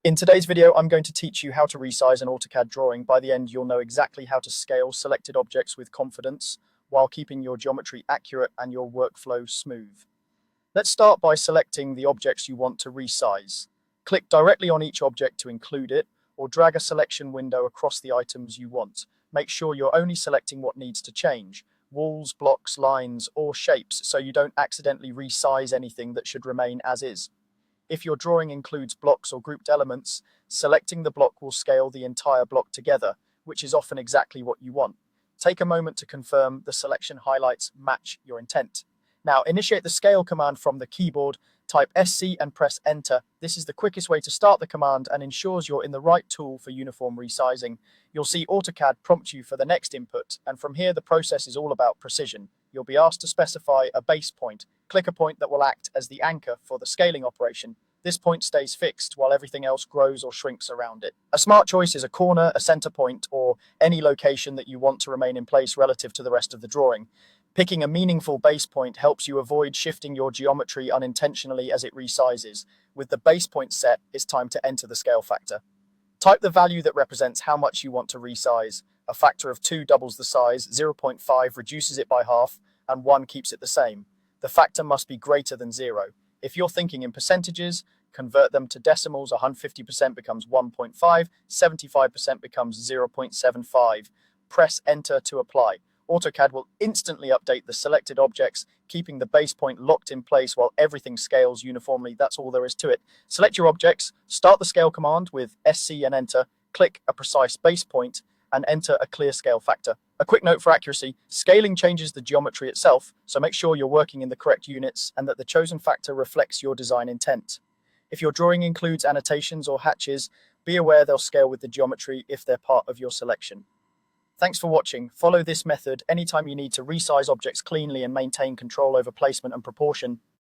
In today's video, I'm going to teach you how to resize an AutoCAD drawing. By the end, you'll know exactly how to scale selected objects with confidence while keeping your geometry accurate and your workflow smooth. Let's start by selecting the objects you want to resize. Click directly on each object to include it, or drag a selection window across the items you want. Make sure you're only selecting what needs to change: walls, blocks, lines, or shapes, so you don't accidentally resize anything that should remain as is. If your drawing includes blocks or grouped elements, selecting the block will scale the entire block together, which is often exactly what you want. Take a moment to confirm the selection highlights match your intent. Now, initiate the scale command from the keyboard, type SC and press enter. This is the quickest way to start the command and ensures you're in the right tool for uniform resizing. You'll see AutoCAD prompt you for the next input, and from here the process is all about precision. You'll be asked to specify a base point. Click a point that will act as the anchor for the scaling operation. This point stays fixed while everything else grows or shrinks around it. A smart choice is a corner, a center point, or any location that you want to remain in place relative to the rest of the drawing. Picking a meaningful base point helps you avoid shifting your geometry unintentionally as it resizes. With the base point set, it's time to enter the scale factor. Type the value that represents how much you want to resize. A factor of 2 doubles the size, 0.5 reduces it by half, and 1 keeps it the same. The factor must be greater than 0. If you're thinking in percentages, convert them to decimals. 150% becomes 1.5, 75% becomes 0.75. Press enter to apply. AutoCAD will instantly update the selected objects, keeping the base point locked in place while everything scales uniformly. That's all there is to it. Select your objects, start the scale command with SC and enter, click a precise base point, and enter a clear scale factor. A quick note for accuracy: scaling changes the geometry itself, so make sure you're working in the correct units and that the chosen factor reflects your design intent. If your drawing includes annotations or hatches, be aware they'll scale with the geometry if they're part of your selection. Thanks for watching. Follow this method anytime you need to resize objects cleanly and maintain control over placement and proportion.